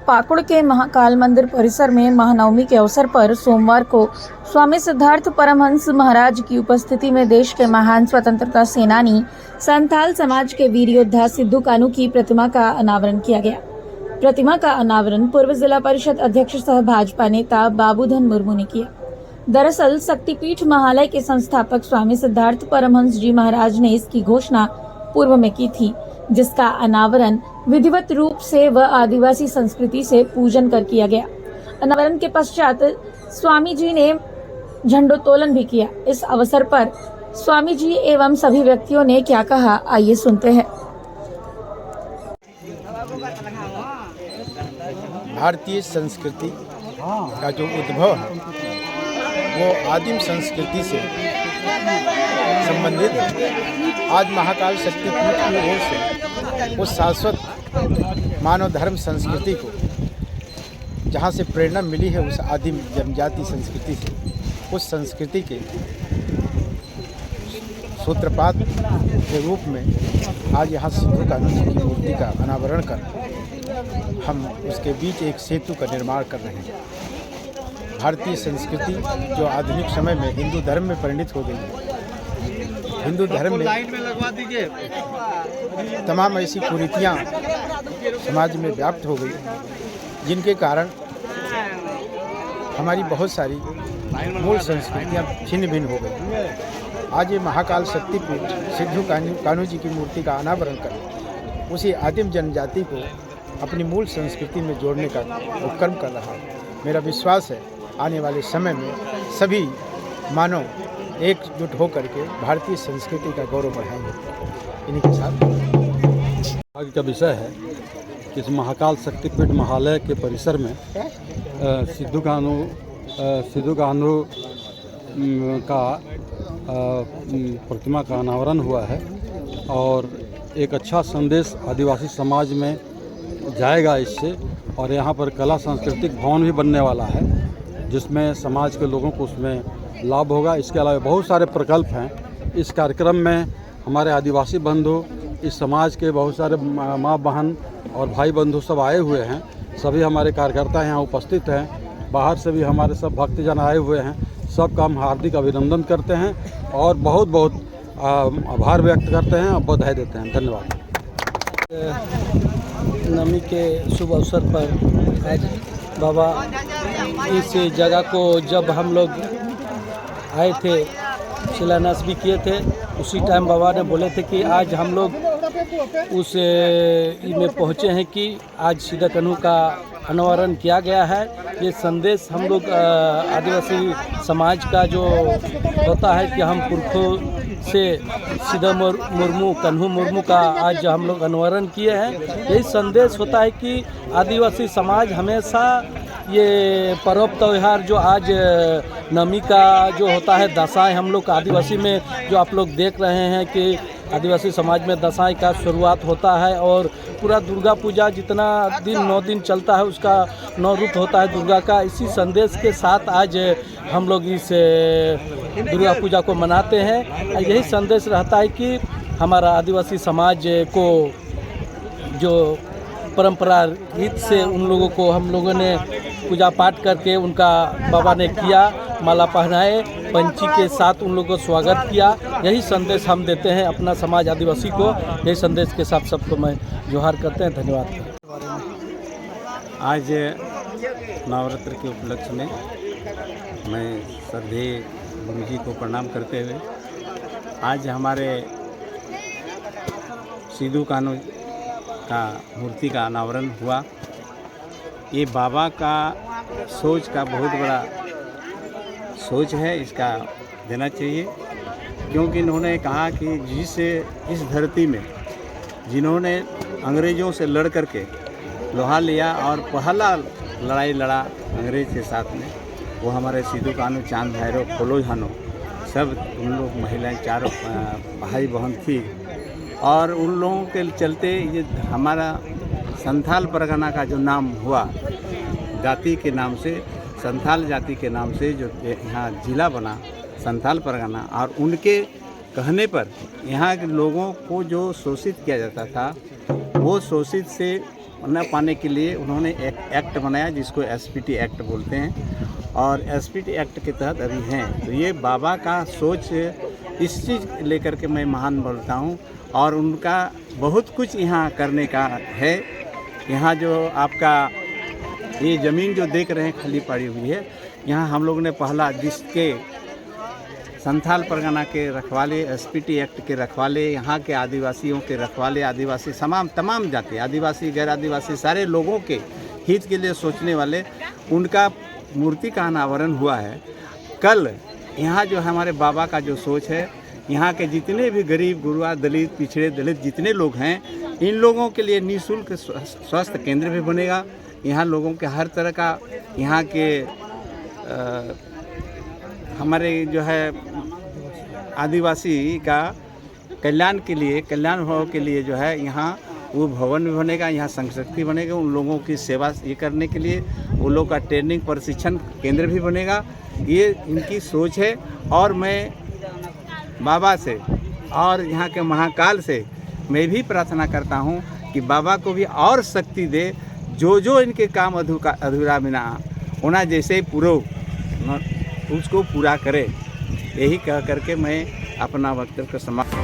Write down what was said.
पाकुड़ के महाकाल मंदिर परिसर में महानवमी के अवसर पर सोमवार को स्वामी सिद्धार्थ परमहंस महाराज की उपस्थिति में देश के महान स्वतंत्रता सेनानी संथाल समाज के वीर योद्धा सिद्धू कानू की प्रतिमा का अनावरण किया गया। प्रतिमा का अनावरण पूर्व जिला परिषद अध्यक्ष सह भाजपा नेता बाबूधन मुर्मू ने किया। दरअसल शक्तिपीठ महालय के संस्थापक स्वामी सिद्धार्थ परमहंस जी महाराज ने इसकी घोषणा पूर्व में की थी, जिसका अनावरण विधिवत रूप से व आदिवासी संस्कृति से पूजन कर किया गया। अनावरण के पश्चात स्वामी जी ने झंडोत्तोलन भी किया। इस अवसर पर स्वामी जी एवं सभी व्यक्तियों ने क्या कहा, आइए सुनते हैं। भारतीय संस्कृति का जो उद्भव है वो आदिम संस्कृति से संबंधित है। आज महाकाल शक्तिपीठ की ओर से वो शाश्वत मानव धर्म संस्कृति को जहाँ से प्रेरणा मिली है, उस आदिम जनजाति संस्कृति से, उस संस्कृति के सूत्रपात के रूप में आज यहाँ सिद्धू कानू जी की मूर्ति का अनावरण कर हम उसके बीच एक सेतु का निर्माण कर रहे हैं। भारतीय संस्कृति जो आधुनिक समय में हिंदू धर्म में परिणित हो गई है, हिंदू धर्म में तमाम ऐसी कुरीतियाँ समाज में व्याप्त हो गई, जिनके कारण हमारी बहुत सारी मूल संस्कृतियाँ छिन्न भिन्न हो गई। आज ये महाकाल शक्तिपीठ सिद्धू कानू जी की मूर्ति का अनावरण कर उसी आदिम जनजाति को अपनी मूल संस्कृति में जोड़ने का उपक्रम कर रहा है। मेरा विश्वास है आने वाले समय में सभी मानव एकजुट होकर के भारतीय संस्कृति का गौरव बढ़ाएंगे। इन्हीं के साथ आगे का विषय है कि इस महाकाल शक्तिपीठ महालय के परिसर में सिद्धू कानू का प्रतिमा का अनावरण हुआ है और एक अच्छा संदेश आदिवासी समाज में जाएगा इससे। और यहाँ पर कला सांस्कृतिक भवन भी बनने वाला है, जिसमें समाज के लोगों को उसमें लाभ होगा। इसके अलावा बहुत सारे प्रकल्प हैं। इस कार्यक्रम में हमारे आदिवासी बंधु, इस समाज के बहुत सारे माँ बहन और भाई बंधु सब आए हुए हैं। सभी हमारे कार्यकर्ता यहाँ उपस्थित हैं। बाहर से भी हमारे सब भक्तजन आए हुए हैं। सबका हम हार्दिक अभिनंदन करते हैं और बहुत बहुत आभार व्यक्त करते हैं और बधाई देते हैं। धन्यवाद। नवमी के शुभ अवसर पर आज बाबा इस जगह को जब हम लोग आए थे, शिलान्यास भी किए थे, उसी टाइम बाबा ने बोले थे कि आज हम लोग उस में पहुँचे हैं कि आज सिद्धू कानू का अनावरण किया गया है। ये संदेश हम लोग आदिवासी समाज का जो होता है कि हम पुरखों से सिद्धू कान्हू मुर्मू का आज हम लोग अनावरण किए हैं। यही संदेश होता है कि आदिवासी समाज हमेशा ये पर्व त्यौहार जो आज नवमी का जो होता है, दशाएं हम लोग आदिवासी में जो आप लोग देख रहे हैं कि आदिवासी समाज में दशाएं का शुरुआत होता है और पूरा दुर्गा पूजा जितना दिन 9 दिन चलता है उसका 9 रूप होता है दुर्गा का। इसी संदेश के साथ आज हम लोग इस दुर्गा पूजा को मनाते हैं। यही संदेश रहता है कि हमारा आदिवासी समाज को जो परंपरा रीत से उन लोगों को हम लोगों ने पूजा पाठ करके उनका बाबा ने किया, माला पहनाए, पंछी के साथ उन लोगों को स्वागत किया। यही संदेश हम देते हैं अपना समाज आदिवासी को। यही संदेश के साथ सबको मैं जोहार करते हैं। धन्यवाद। आज नवरात्र के उपलक्ष्य में मैं सभी गुरु जी को प्रणाम करते हुए आज हमारे सिद्धू कानू का मूर्ति का अनावरण हुआ। ये बाबा का सोच का बहुत बड़ा सोच है, इसका देना चाहिए, क्योंकि इन्होंने कहा कि इस धरती में जिन्होंने अंग्रेज़ों से लड़ करके लोहा लिया और पहला लड़ाई लड़ा अंग्रेज़ के साथ में, वो हमारे सिद्धू कानू, चांद भैरव, खोलो झानो, सब उन लोग महिलाएं चारों भाई बहन थी। और उन लोगों के चलते ये हमारा संथाल परगना का जो नाम हुआ, जाति के नाम से, संथाल जाति के नाम से जो यहाँ ज़िला बना संथाल परगना, और उनके कहने पर यहाँ के लोगों को जो शोषित किया जाता था, वो शोषित से न पाने के लिए उन्होंने एक एक्ट बनाया जिसको एसपीटी एक्ट बोलते हैं, और एसपीटी एक्ट के तहत अभी हैं। तो ये बाबा का सोच इस चीज़ लेकर के मैं महान बोलता हूँ, और उनका बहुत कुछ यहाँ करने का है। यहाँ जो आपका ये ज़मीन जो देख रहे हैं खाली पड़ी हुई है, यहाँ हम लोग ने पहला जिसके संथाल परगना के रखवाले, एसपीटी एक्ट के रखवाले, यहाँ के आदिवासियों के रखवाले, आदिवासी तमाम जाति, आदिवासी गैर आदिवासी सारे लोगों के हित के लिए सोचने वाले, उनका मूर्ति का अनावरण हुआ है। कल यहाँ जो हमारे बाबा का जो सोच है, यहाँ के जितने भी गरीब गुरुआ दलित पिछड़े दलित जितने लोग हैं, इन लोगों के लिए निःशुल्क स्वास्थ्य केंद्र भी बनेगा। यहाँ लोगों के हर तरह का यहाँ के हमारे जो है आदिवासी का कल्याण के लिए, कल्याण भाव के लिए जो है यहाँ वो भवन भी बनेगा, यहाँ संस्कृति बनेगा। उन लोगों की सेवा ये करने के लिए वो लोग का ट्रेनिंग प्रशिक्षण केंद्र भी बनेगा। ये इनकी सोच है, और मैं बाबा से और यहाँ के महाकाल से मैं भी प्रार्थना करता हूँ कि बाबा को भी और शक्ति दे, जो इनके काम अधूरा बिना होना जैसे पूरा उसको पूरा करे। यही कह करके मैं अपना वक्तव्य को समाप्त